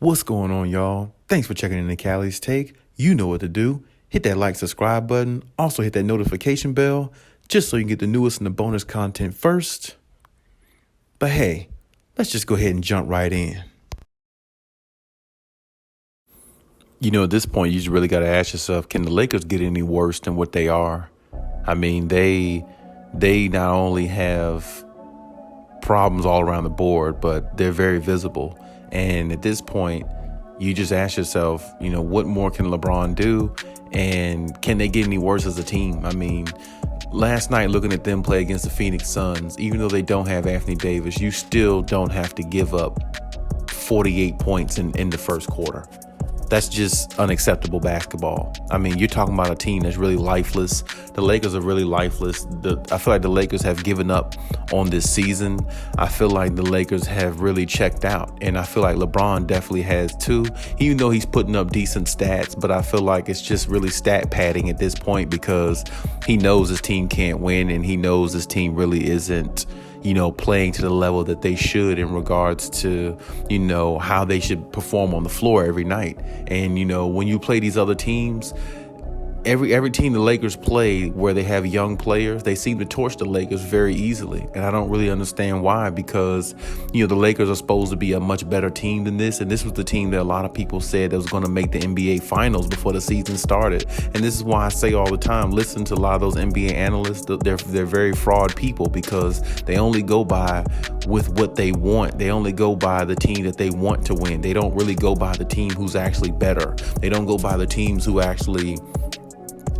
What's going on, y'all? Thanks for checking in the Khaliis Take. You know what to do. Hit that like, subscribe button. Also hit that notification bell just so you can get the newest and the bonus content first. But hey, let's just go ahead and jump right in. At this point, you just really got to ask yourself, can the Lakers get any worse than what they are? I mean, they not only have problems all around the board, but they're very visible. And at this point, you just ask yourself, what more can LeBron do? And can they get any worse as a team? I mean, last night looking at them play against the Phoenix Suns, even though they don't have Anthony Davis, you still don't have to give up 48 points in the first quarter. That's just unacceptable basketball. I mean, you're talking about a team that's really lifeless. The Lakers are really lifeless. I feel like the Lakers have given up on this season. I feel like the Lakers have really checked out. And I feel like LeBron definitely has too, even though he's putting up decent stats. But I feel like it's just really stat padding at this point because he knows his team can't win and he knows his team really isn't playing to the level that they should in regards to, how they should perform on the floor every night. And, when you play these other teams, every team the Lakers play where they have young players, they seem to torch the Lakers very easily. And I don't really understand why, because, the Lakers are supposed to be a much better team than this. And this was the team that a lot of people said that was going to make the NBA finals before the season started. And this is why I say all the time, listen to a lot of those NBA analysts. They're very fraud people because they only go by with what they want. They only go by the team that they want to win. They don't really go by the team who's actually better. They don't go by the teams who actually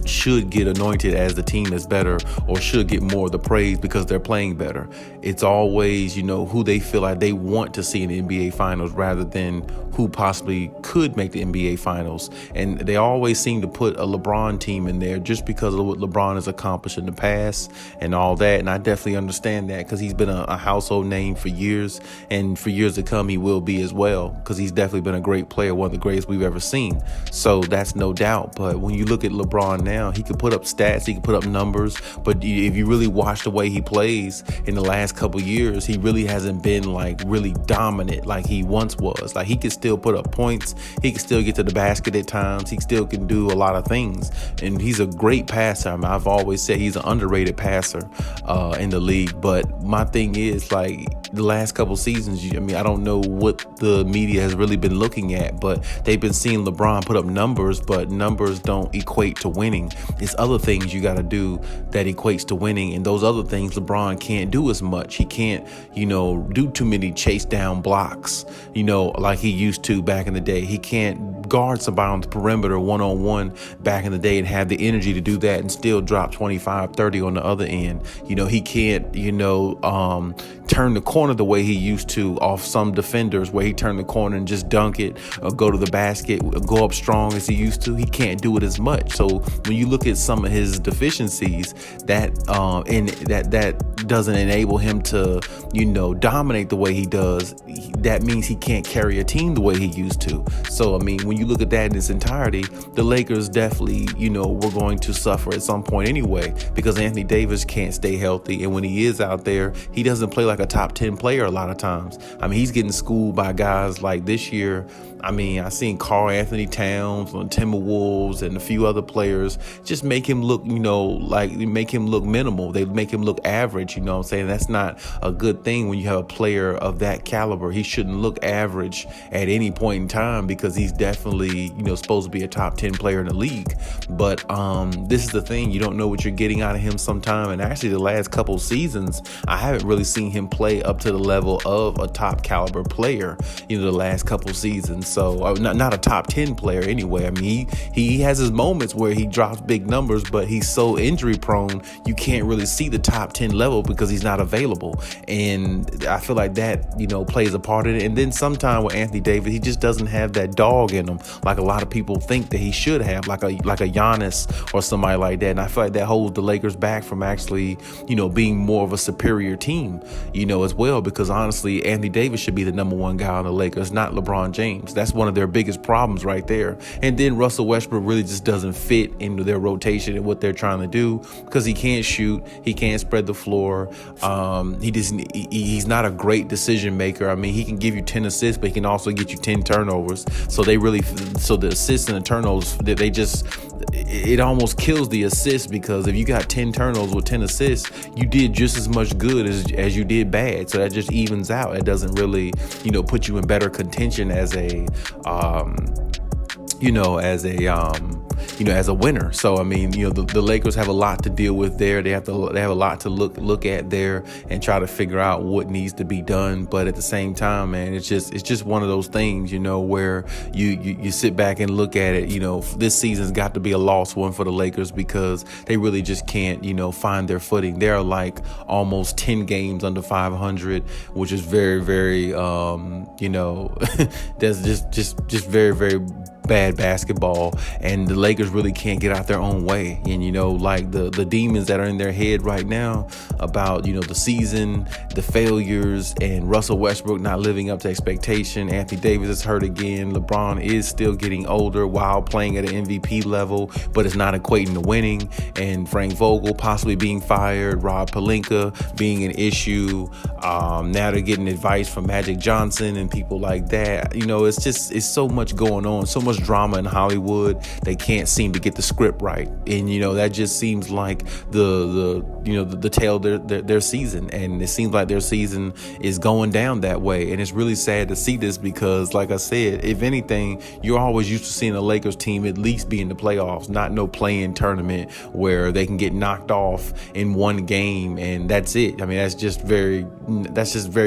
should get anointed as the team that's better or should get more of the praise because they're playing better. It's always, who they feel like they want to see in the NBA finals rather than who possibly could make the NBA finals. And they always seem to put a LeBron team in there just because of what LeBron has accomplished in the past and all that. And I definitely understand that because he's been a household name for years, and for years to come he will be as well, because he's definitely been a great player, one of the greatest we've ever seen. So that's no doubt. But when you look at LeBron now, he can put up stats, he can put up numbers, but if you really watch the way he plays in the last couple years, he really hasn't been really dominant like he once was. Like, he can still put up points, he can still get to the basket at times, he still can do a lot of things, and he's a great passer. I mean, I've always said he's an underrated passer in the league. But my thing is, the last couple seasons, I don't know what the media has really been looking at, but they've been seeing LeBron put up numbers, but numbers don't equate to winning. It's other things you got to do that equates to winning, and those other things LeBron can't do as much. He can't, do too many chase down blocks, like he used to back in the day. He can't guard somebody on the perimeter one-on-one back in the day and have the energy to do that and still drop 25, 30 on the other end. He can't, turn the corner the way he used to off some defenders, where he turned the corner and just dunk it or go to the basket, go up strong as he used to. He can't do it as much. So when you look at some of his deficiencies, that doesn't enable him to, dominate the way he does. That means he can't carry a team the way he used to. So, when you look at that in its entirety, the Lakers definitely, were going to suffer at some point anyway, because Anthony Davis can't stay healthy. And when he is out there, he doesn't play like a top 10 player a lot of times. He's getting schooled by guys like this year. I seen Karl Anthony Towns on Timberwolves and a few other players just make him look, make him look minimal. They make him look average, That's not a good thing when you have a player of that caliber. He shouldn't look average at any point in time, because he's definitely, supposed to be a top 10 player in the league. But this is the thing. You don't know what you're getting out of him sometime. And actually the last couple seasons, I haven't really seen him play up to the level of a top caliber player, the last couple seasons. So not a top 10 player anyway. He has his moments where he drops big numbers, but he's so injury prone, you can't really see the top 10 level because he's not available. And I feel like that, plays a part in it. And then sometime with Anthony Davis, he just doesn't have that dog in him like a lot of people think that he should have, like a Giannis or somebody like that. And I feel like that holds the Lakers back from actually, being more of a superior team, as well. well, because honestly, Anthony Davis should be the number one guy on the Lakers, not LeBron James. That's one of their biggest problems right there. And then Russell Westbrook really just doesn't fit into their rotation and what they're trying to do, because he can't shoot, he can't spread the floor. He's not a great decision maker. I mean, he can give you 10 assists, but he can also get you 10 turnovers. So the assists and the turnovers, it almost kills the assists, because if you got 10 turnovers with 10 assists, you did just as much good as you did bad. So that just evens out. It doesn't really, put you in better contention as a winner. So I mean, the Lakers have a lot to deal with there. They have a lot to look at there and try to figure out what needs to be done. But at the same time, man, it's just one of those things, where you sit back and look at it. This season's got to be a lost one for the Lakers, because they really just can't, find their footing. They're like almost 10 games under 500, which is very, very, that's just very, very bad basketball, and the Lakers really can't get out their own way. And like the demons that are in their head right now about the season, the failures, and Russell Westbrook not living up to expectation. Anthony Davis is hurt again. LeBron is still getting older while playing at an MVP level, but it's not equating to winning. And Frank Vogel possibly being fired, Rob Pelinka being an issue. Now they're getting advice from Magic Johnson and people like that. It's so much going on, so much drama in Hollywood. They can't seem to get the script right, and that just seems like the tail of their season. And it seems like their season is going down that way, and it's really sad to see this, because like I said, if anything, you're always used to seeing a Lakers team at least be in the playoffs, not no play-in tournament where they can get knocked off in one game and that's it. I mean, that's just very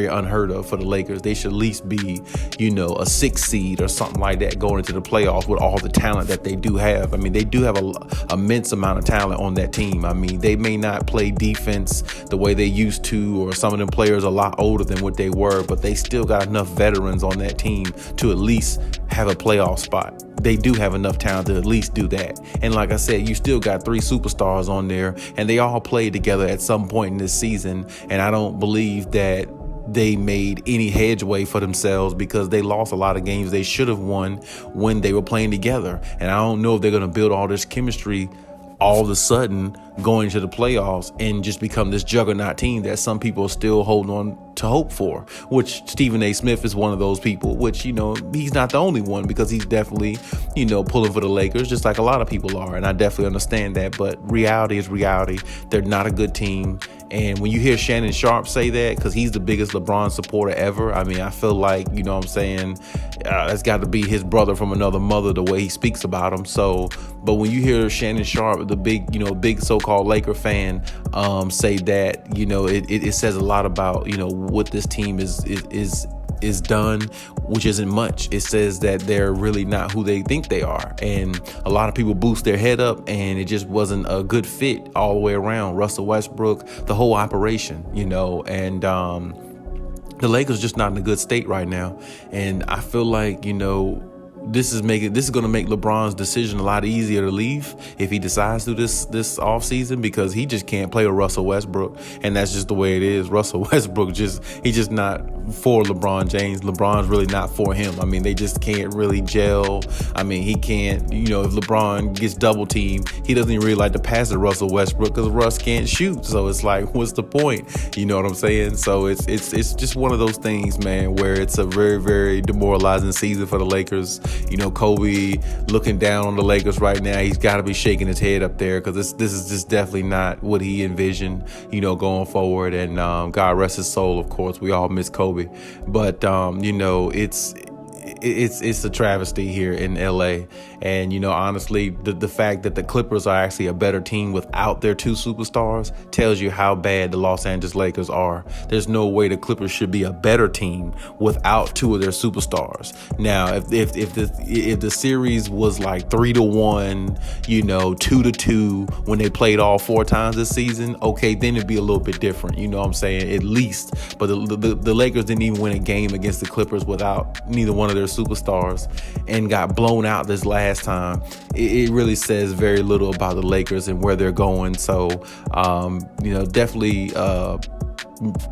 unheard of for the Lakers. They should at least be a 6 seed or something like that going into the playoffs with all the talent that they do have. I mean, they do have an immense amount of talent on that team. I mean, they may not play defense the way they used to, or some of them players are a lot older than what they were, but they still got enough veterans on that team to at least have a playoff spot. They do have enough talent to at least do that. And like I said, you still got 3 superstars on there, and they all played together at some point in this season. And I don't believe that they made any headway for themselves, because they lost a lot of games they should have won when they were playing together. And I don't know if they're going to build all this chemistry all of a sudden going to the playoffs and just become this juggernaut team that some people are still holding on to hope for, which Stephen A. Smith is one of those people, which, he's not the only one, because he's definitely, pulling for the Lakers, just like a lot of people are. And I definitely understand that. But reality is reality. They're not a good team. And when you hear Shannon Sharp say that, because he's the biggest LeBron supporter ever, I mean, I feel like, it's got to be his brother from another mother, the way he speaks about him. So, but when you hear Shannon Sharp, the big so-called Laker fan, say that, it says a lot about, what this team is done, which isn't much. It says that they're really not who they think they are. And a lot of people boost their head up, and it just wasn't a good fit all the way around. Is Westbrook, the whole operation, and the Lakers just not in a good state right now. And I feel like, this is going to make LeBron's decision a lot easier to leave if he decides to this offseason, because he just can't play with Russell Westbrook, and that's just the way it is. Russell Westbrook he's just not for LeBron James. LeBron's really not for him. I mean, they just can't really gel. I mean, he can't, if LeBron gets double teamed, he doesn't even really like to pass to Russell Westbrook, because Russ can't shoot. So it's like, what's the point? You know what I'm saying? So it's just one of those things, man, where it's a very, very demoralizing season for the Lakers. Kobe looking down on the Lakers right now, he's got to be shaking his head up there, because this is just definitely not what he envisioned, going forward. And God rest his soul, of course. We all miss Kobe. But, it's a travesty here in LA. And, honestly, the fact that the Clippers are actually a better team without their 2 superstars tells you how bad the Los Angeles Lakers are. There's no way the Clippers should be a better team without 2 of their superstars. Now, if the series was like 3-1, 2-2 when they played all 4 times this season, okay, then it'd be a little bit different. You know what I'm saying? At least. But the Lakers didn't even win a game against the Clippers without neither one of their superstars, and got blown out this last time. It really says very little about the Lakers and where they're going. So, definitely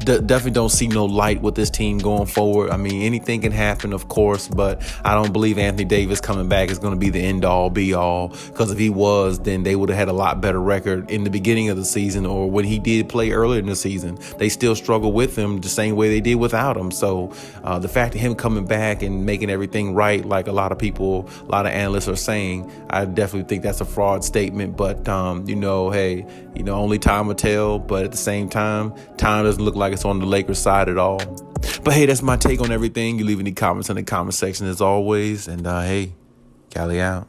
definitely don't see no light with this team going forward. I mean, anything can happen, of course, but I don't believe Anthony Davis coming back is going to be the end all be all, because if he was, then they would have had a lot better record in the beginning of the season, or when he did play earlier in the season. They still struggle with him the same way they did without him. So the fact of him coming back and making everything right, like a lot of people, a lot of analysts are saying, I definitely think that's a fraud statement. But hey, only time will tell. But at the same time doesn't look like it's on the Lakers side at all. But hey, that's my take on everything. You leave any comments in the comment section as always. And hey, Khaliis out.